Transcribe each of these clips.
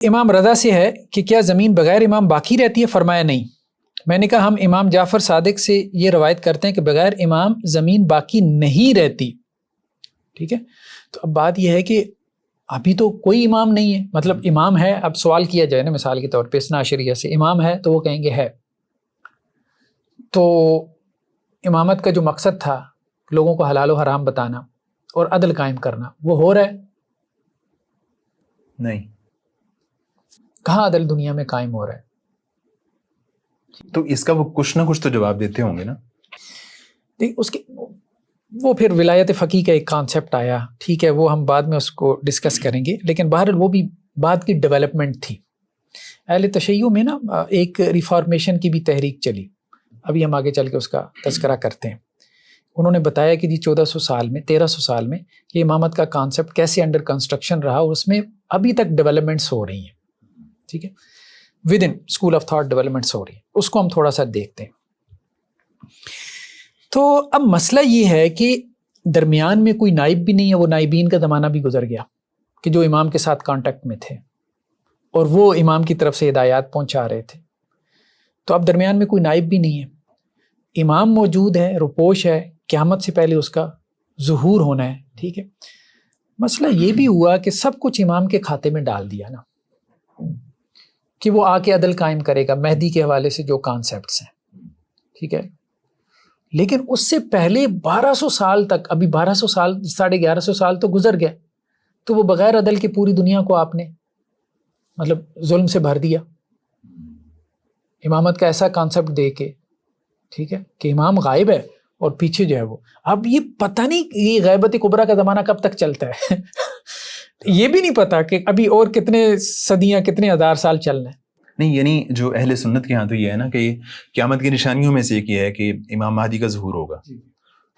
امام رضا سے ہے کہ کیا زمین بغیر امام باقی رہتی ہے؟ فرمایا نہیں۔ میں نے کہا ہم امام جعفر صادق سے یہ روایت کرتے ہیں کہ بغیر امام زمین باقی نہیں رہتی، ٹھیک ہے۔ تو اب بات یہ ہے کہ ابھی تو کوئی امام نہیں ہے، مطلب امام ہے، اب سوال کیا جائے نا مثال کے طور پہ اثنا عشریہ سے، امام ہے تو وہ کہیں گے ہے، تو امامت کا جو مقصد تھا لوگوں کو حلال و حرام بتانا اور عدل قائم کرنا، وہ ہو رہا ہے؟ نہیں۔ کہاں عدل دنیا میں قائم ہو رہا ہے؟ تو اس کا وہ کچھ نہ کچھ تو جواب دیتے ہوں گے نا۔ اس کے وہ پھر ولایت فقیہ کا ایک کانسیپٹ آیا، ٹھیک ہے، وہ ہم بعد میں اس کو ڈسکس کریں گے، لیکن بہرحال وہ بھی بعد کی ڈیولپمنٹ تھی۔ اہل تشیع میں نا ایک ریفارمیشن کی بھی تحریک چلی، ابھی ہم آگے چل کے اس کا تذکرہ کرتے ہیں۔ انہوں نے بتایا کہ جی 1300 سال میں یہ امامت کا کانسیپٹ کیسے انڈر کنسٹرکشن رہا اور اس میں ابھی تک ڈیولپمنٹس ہو رہی ہیں، ٹھیک ہے، within school of thought developments ہو رہی ہیں، اس کو ہم تھوڑا سا دیکھتے ہیں۔ تو اب مسئلہ یہ ہے کہ درمیان میں کوئی نائب بھی نہیں ہے، وہ نائبین کا زمانہ بھی گزر گیا کہ جو امام کے ساتھ کانٹیکٹ میں تھے اور وہ امام کی طرف سے ہدایات پہنچا رہے تھے۔ تو اب درمیان میں کوئی نائب بھی نہیں ہے، امام موجود ہے، روپوش ہے، قیامت سے پہلے اس کا ظہور ہونا ہے، ٹھیک ہے۔ مسئلہ یہ بھی ہوا کہ سب کچھ امام کے کھاتے میں ڈال دیا نا کہ وہ آ کے عدل قائم کرے گا مہدی کے حوالے سے جو کانسیپٹس ہیں، ٹھیک ہے۔ لیکن اس سے پہلے 1200 سال تک، ابھی 1200 سال 1150 سال تو گزر گئے، تو وہ بغیر عدل کے پوری دنیا کو آپ نے مطلب ظلم سے بھر دیا امامت کا ایسا کانسیپٹ دے کے، ٹھیک ہے، کہ امام غائب ہے اور پیچھے جو ہے وہ، اب یہ پتہ نہیں یہ غیبت کبریٰ کا زمانہ کب تک چلتا ہے یہ بھی نہیں پتا کہ ابھی اور کتنے صدیاں کتنے ہزار سال چلنا ہے۔ نہیں، یعنی جو اہل سنت کے ہاں تو یہ ہے نا کہ قیامت کی نشانیوں میں سے ایک یہ ہے کہ امام مہدی کا ظہور ہوگا،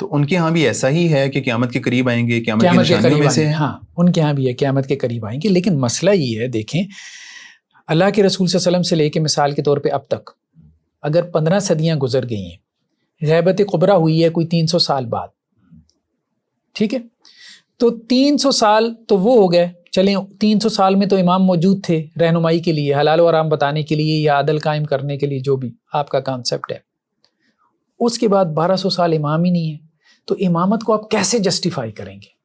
تو ان کے ہاں بھی ایسا ہی ہے کہ قیامت کے قریب آئیں گے، قیامت کی نشانیوں میں سے؟ ہاں، ان کے ہاں بھی ہے قیامت کے قریب آئیں گے، لیکن مسئلہ یہ ہے، دیکھیں اللہ کے رسول صلی اللہ علیہ وسلم سے لے کے مثال کے طور پہ اب تک اگر 15 صدیاں گزر گئی ہیں، غیبت کبریٰ ہوئی ہے کوئی 300 سال بعد، ٹھیک ہے، تو 300 سال تو وہ ہو گئے، چلیں 300 سال میں تو امام موجود تھے رہنمائی کے لیے، حلال و حرام بتانے کے لیے یا عدل قائم کرنے کے لیے، جو بھی آپ کا کانسیپٹ ہے۔ اس کے بعد 1200 سال امام ہی نہیں ہے، تو امامت کو آپ کیسے جسٹیفائی کریں گے؟